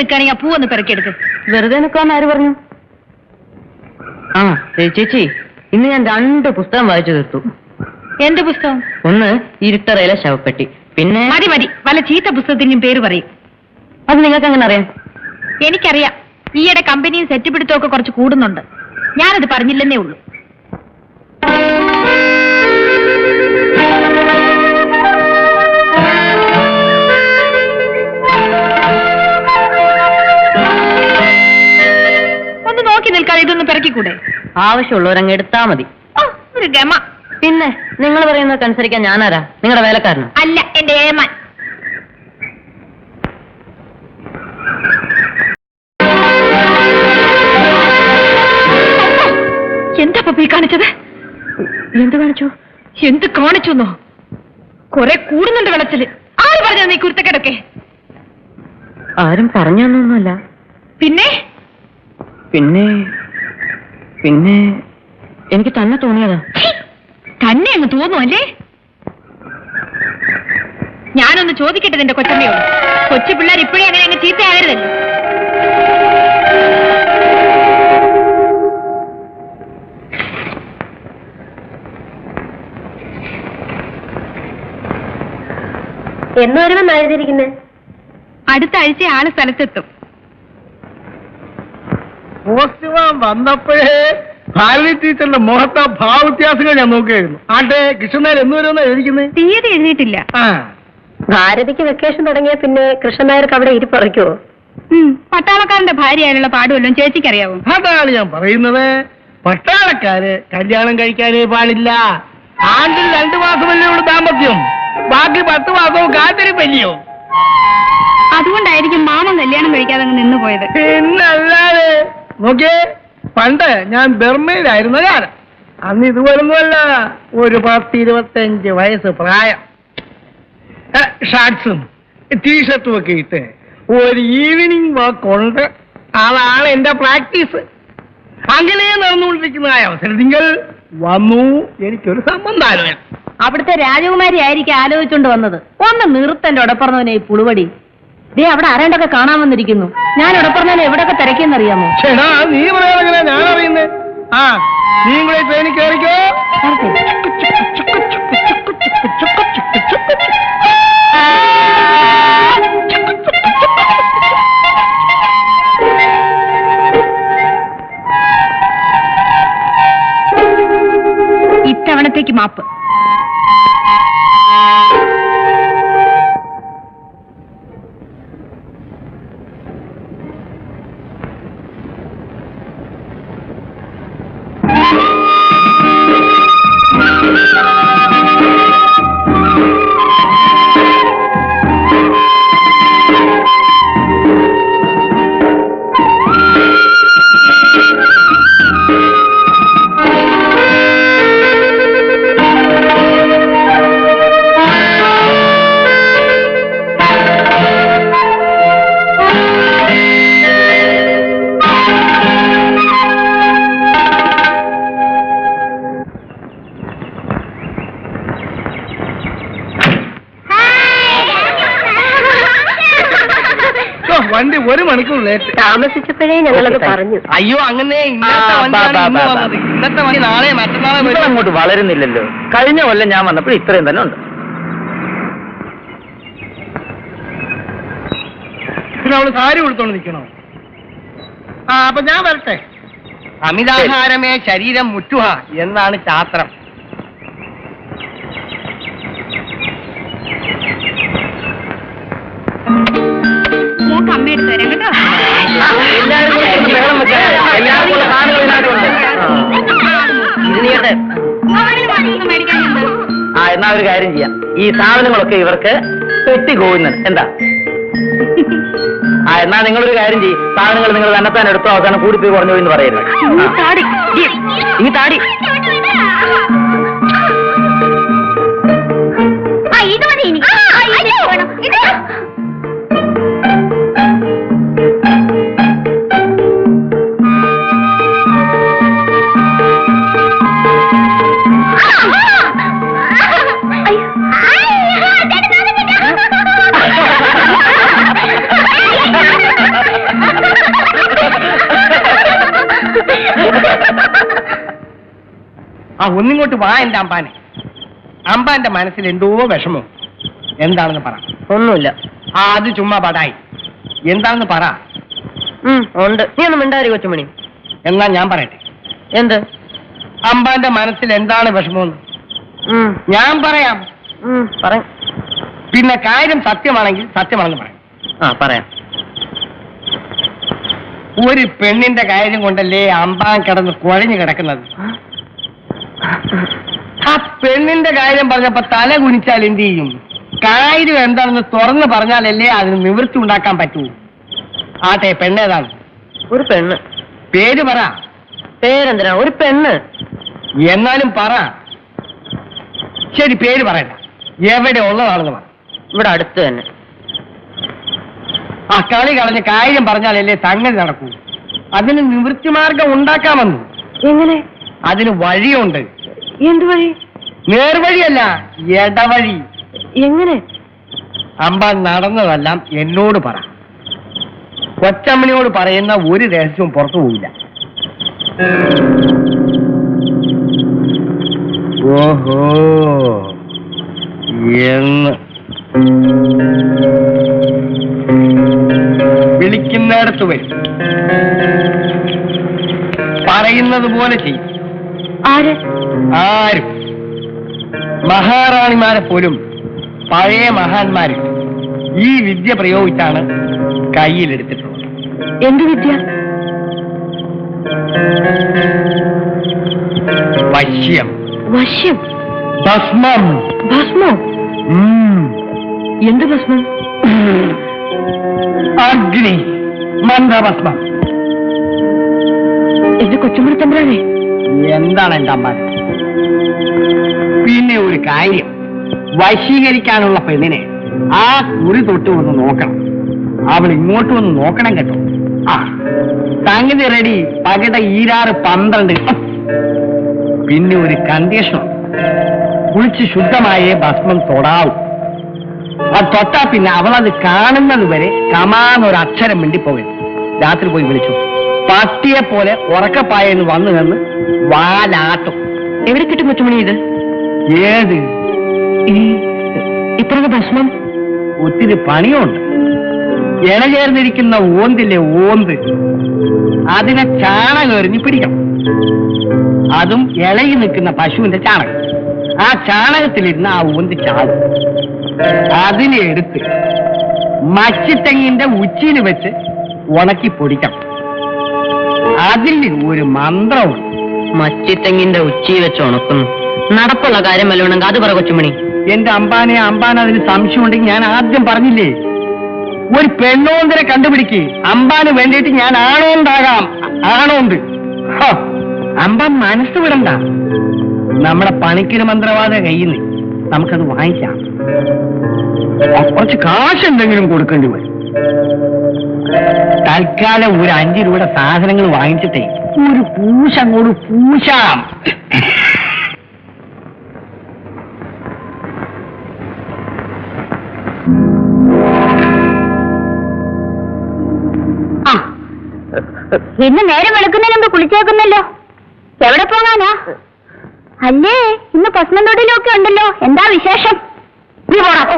നിൽക്കുകയാണെങ്കിൽ ആ പൂവൊന്ന് പെറുക്കിയെടുക്കും. വെറുതെ നിൽക്കാന്ന് ആര് പറഞ്ഞു? ആ ചേച്ചി, ഇന്ന് ഞാൻ 2 പുസ്തകം വായിച്ചു തീർത്തു. എന്ത് പുസ്തകം? ഒന്ന് ഇരുട്ടറയിലെ ശവപ്പെട്ടി, പിന്നെ മതി വല്ല ചീത്ത പുസ്തകത്തിന്റെയും പേര് പറയും. അത് നിങ്ങൾക്ക് എങ്ങനെ അറിയാം? എനിക്കറിയാം. ഈയിടെ കമ്പനിയും സെറ്റ് പിടുത്തമൊക്കെ കുറച്ച് കൂടുന്നുണ്ട്. ഞാനത് പറഞ്ഞില്ലെന്നേ ഉള്ളൂ. ഒന്ന് നോക്കി നിൽക്കാതെ ഇതൊന്ന് പിറക്കിക്കൂടെ? ആവശ്യമുള്ളവരങ്ങ് എടുത്താ മതി. ഒരു ഗമ. പിന്നെ നിങ്ങൾ പറയുന്നതൊക്കെ അനുസരിക്കാൻ ഞാനാരാ? നിങ്ങളുടെ വേലക്കാരനോ? അല്ല, എന്റെ ഏമാൻ. എന്താ പപ്പി കാണിച്ചത്? എന്ത് കാണിച്ചു? എന്ത് കാണിച്ചെന്നോ? കുറെ കൂടുന്നുണ്ട് വെള്ളത്തില്. ആര് പറഞ്ഞ നീ കുരുത്തക്കെടൊക്കെ? ആരും പറഞ്ഞൊന്നുമല്ല. പിന്നെ പിന്നെ പിന്നെ എനിക്ക് തന്നെ തോന്നിയതാ. തന്നെ അങ്ങ് തോന്നുമല്ലേ? ഞാനൊന്ന് ചോദിക്കട്ടെ നിന്റെ കൊച്ചമ്മയോട്. കൊച്ചു പിള്ളേർ ഇപ്പോഴേ അങ്ങനെ അങ്ങ് ചീത്തയാകരുതല്ലോ. എന്ന് വരുമെന്ന് എഴുതിയിരിക്കുന്നേ? അടുത്ത ആഴ്ച ആള് സ്ഥലത്തെത്തും. പോസ്റ്റ്മാൻ വന്നപ്പോഴേ ഭാരതി ടീച്ചറിന്റെ മുഖത്തെ ഭാവവ്യത്യാസങ്ങൾ ഞാൻ നോക്കുകയായിരുന്നു. ആട്ടെ, കൃഷ്ണനായർ എന്ന് വരുമെന്ന് എഴുതിക്കുന്നത്? തീയതി എഴുതിയിട്ടില്ല. ഭാരതിക്ക് വെക്കേഷൻ തുടങ്ങിയ പിന്നെ കൃഷ്ണനായർക്ക് അവിടെ ഇരിപ്പറയ്ക്കുവോ? പട്ടാളക്കാരന്റെ ഭാര്യയായുള്ള പാടുവല്ലോ ചേച്ചിക്കറിയാവോ? അതാണ് ഞാൻ പറയുന്നത്. പട്ടാളക്കാര് കല്യാണം കഴിക്കാനേ പാടില്ല. ആണ്ടിൽ 2 മാസമല്ലേ ഉള്ളൂ ദാമ്പത്യം. ബാക്കി 10 മാസവും കാത്തിരിപ്പല്ലയോ. അതുകൊണ്ടായിരിക്കും മാമൻ കല്യാണം കഴിക്കാതെ അങ്ങ് നിന്നു പോയത്. പിന്നല്ലാതെ നോക്കിയേ, പണ്ട് ഞാൻ ബർമയിലായിരുന്ന കാലം. അന്ന് ഇതുപോലൊന്നുമല്ല. ഒരു 10-25 വയസ്സ് പ്രായം. ഷർട്ട്സും ടീഷർട്ടും ഒക്കെ ഇട്ട് ഒരു ഈവനിങ് വാക്ക് ഉണ്ട്. അതാണ് എന്റെ പ്രാക്ടീസ്. അങ്ങനെ നടന്നുകൊണ്ടിരിക്കുന്നതായ അവസരത്തിൽ വന്നു എനിക്കൊരു സംബന്ധാലോചന. അവിടുത്തെ രാജകുമാരി ആയിരിക്കും ആലോചിച്ചുകൊണ്ട് വന്നത്. ഒന്ന് നിർത്തന്റെ ഉടപ്പറന്നവനെ ഈ പുളുവടി. ദേ അവിടെ ആരാണ്ടൊക്കെ കാണാൻ വന്നിരിക്കുന്നു. ഞാൻ ഉടപ്പറന്നവനെ എവിടെയൊക്കെ തിരക്കിയെന്നറിയാമോ? ചേടാ, നീ പറയാനെങ്ങനെ ഞാൻ അറിയുന്നേ? ആ, നീ കൂടെ ട്രെയിനിൽ കയറിക്കോ. ഇത്തവണത്തേക്ക് മാപ്പ്. വണ്ടി 1 മണിക്കൂർ ലേറ്റ്. താമസിച്ചപ്പോഴേ ഞങ്ങളത് പറഞ്ഞു. അയ്യോ, അങ്ങനെ ഇന്നത്തെ വണ്ടി നാളെ മറ്റന്നാളെ അങ്ങോട്ട് വളരുന്നില്ലല്ലോ. കഴിഞ്ഞ കൊല്ലം ഞാൻ വന്നപ്പോൾ ഇത്രയും തന്നെ ഉണ്ട്. പിന്നെ അവള് സാരി കൊടുത്തോണ്ട് നിൽക്കണോ? അപ്പൊ ഞാൻ വരട്ടെ. അമിതാഹാരമേ ശരീരം മുറ്റുക എന്നാണ് ശാസ്ത്രം. അമ്മയെടുത്ത് തരാം കേട്ടോ. എന്നാ ഒരു കാര്യം ചെയ്യാം, ഈ സാധനങ്ങളൊക്കെ ഇവർക്ക് പെട്ടി പോകുന്നത് എന്താ? എന്നാ നിങ്ങളൊരു കാര്യം ചെയ്യും, സാധനങ്ങൾ നിങ്ങൾ തന്നെത്താൻ എടുത്തോ, അവസാനം കൂടിപ്പോയി കുറഞ്ഞു എന്ന് പറയരുത്. ഈ താടി ആ ഒന്നിങ്ങോട്ട് വാ എന്റെ അമ്പാനെ. അമ്പാന്റെ മനസ്സിൽ എന്തോ വിഷമം. എന്താണെന്ന് പറ. ഒന്നുമില്ല. ആ അത് ചുമ്മാ പടായി. എന്താണെന്ന് പറ. ഉണ്ട്. നീ ഒന്നും മിണ്ടാരി കൊച്ചുമണി. എന്നാ ഞാൻ പറയട്ടെ. എന്ത്? അമ്പാന്റെ മനസ്സിൽ എന്താണ് വിഷമമെന്ന് ഞാൻ പറയാം. പറയാം. പിന്നെ കാര്യം സത്യമാണെങ്കിൽ സത്യമാണെന്ന് പറയാം. പറയാം. ഒരു പെണ്ണിന്റെ കാര്യം കൊണ്ടല്ലേ അമ്പാൻ കിടന്ന് കുഴഞ്ഞു കിടക്കുന്നത്. ആ പെണ്ണിന്റെ കാര്യം പറഞ്ഞപ്പോ തല കുനിച്ചാൽ എന്ത് ചെയ്യും? കാര്യം എന്താണെന്ന് തുറന്ന് പറഞ്ഞാലല്ലേ അതിന് നിവൃത്തി ഉണ്ടാക്കാൻ പറ്റൂ. ആട്ടെ, പെണ്ണേതാണ്? ഒരു പെണ്ണ്. പേര് പറ. പേരെന്തിനാ? ഒരു പെണ്ണ്. എന്നാലും പറ. ശരി, പേര് പറയണ്ട. എവിടെ ഉള്ളതാണെന്ന് പറ. ഇവിടെ അടുത്ത് തന്നെ. ആ കളി കളഞ്ഞ് കാര്യം പറഞ്ഞാലല്ലേ സംഗതി നടക്കൂ. അതിന് നിവൃത്തിമാർഗം ഉണ്ടാക്കാമെന്ന്. എങ്ങനെ? അതിന് വഴിയുണ്ട്. എന്ത് വഴി? നേർവഴിയല്ല, ഇടവഴി. എങ്ങനെ? അമ്പാൻ നടന്നതെല്ലാം എന്നോട് പറ. കൊച്ചമ്മണിയോട് പറയുന്ന ഒരു രഹസ്യവും പുറത്തു പോവില്ല. ഓഹോ എന്ന് വിളിക്കുന്നിടത്ത് വരും. പറയുന്നത് പോലെ ചെയ്യും. ആര്? ആരും. മഹാറാണിമാരെ പോലും പഴയ മഹാന്മാര് ഈ വിദ്യ പ്രയോഗിച്ചാണ് കയ്യിലെടുത്തിട്ടുള്ളത്. എന്ത് വിദ്യ? വശ്യം. വശ്യം? ഭസ്മം. ഭസ്മം? എന്ത് ഭസ്മം? അഗ്നി മന്ത്രഭസ്മം. എന്റെ കൊച്ചുമണി തമ്പുരാനെ, എന്താണ് എന്റെ അമ്മ? പിന്നെ ഒരു കാര്യം, വശീകരിക്കാനുള്ള പെണ്ണിനെ ആ കുറി തൊട്ട് ഒന്ന് നോക്കണം. അവൾ ഇങ്ങോട്ട് വന്ന് നോക്കണം കേട്ടോ. ആ സംഗതി റെഡി. പകിട 12. പിന്നെ ഒരു കണ്ടീഷൻ, കുളിച്ച് ശുദ്ധമായേ ഭസ്മം തൊടാവൂ. അത് തൊട്ടാ പിന്നെ അവളത് കാണുന്നത് വരെ കമാന്നൊരു അക്ഷരം മിണ്ടിപ്പോകരുത്. രാത്രി പോയി വിളിച്ചു. പട്ടിയെ പോലെ ഉറക്കപ്പായെന്ന് വന്നു നിന്ന് വാലാട്ടും. എവിടെ കിട്ടും കൊച്ചുമണി ഇത്? ഏത്? ഇത്ര ഭസ്മം? ഒത്തിരി പണിയുണ്ട്. ഇണചേർന്നിരിക്കുന്ന ഓന്തില്ലേ, ഓന്ത്, അതിനെ ചാണകം എറിഞ്ഞ് പിടിക്കണം. അതും ഇളകി നിൽക്കുന്ന പശുവിന്റെ ചാണകം. ആ ചാണകത്തിലിരുന്ന് ആ ഓന്ത് ചാവും. അതിനെ എടുത്ത് മച്ചിത്തെങ്ങിന്റെ ഉച്ചിയിൽ വെച്ച് ഉണക്കി പൊടിക്കണം. അതിൽ ഒരു മന്ത്രമുണ്ട്. മച്ചിത്തെങ്ങിന്റെ ഉച്ചി വെച്ച് ഉണക്കുന്നു. നടപ്പുള്ള കാര്യം വല്ലതുണ്ടെങ്കിൽ അത് പറ കൊച്ചുമണി. എന്റെ അമ്പാൻ അതിന് സംശയം ഉണ്ടെങ്കിൽ ഞാൻ ആദ്യം പറഞ്ഞില്ലേ, ഒരു പെണ്ണോന്തരെ കണ്ടുപിടിക്ക്. അമ്പാന് വേണ്ടിയിട്ട് ഞാൻ ആണോണ്ടാകാം. ആണോണ്ട്. അമ്പാൻ മനസ്സ് വിടണ്ട. നമ്മുടെ പണിക്കൊരു മന്ത്രവാദ കയ്യിൽ നിന്ന് നമുക്കത് വാങ്ങിക്കാം. കുറച്ച് കാശ് എന്തെങ്കിലും കൊടുക്കേണ്ടി വരും. തൽക്കാലം ഒരു 5 രൂപയുടെ സാധനങ്ങൾ വാങ്ങിച്ചിട്ടേ ഒരു പൂശ അങ്ങോട്ട് പൂശാം. ഇന്ന് നേരം വെളുക്കുന്നതിന് മുമ്പ് കുളിച്ചേക്കുന്നല്ലോ. എവിടെ പോകാനാ? അല്ലേ, ഇന്ന് ഭസ്മം തൊടിയിലൊക്കെ ഉണ്ടല്ലോ. എന്താ വിശേഷം? നീ പോടാ.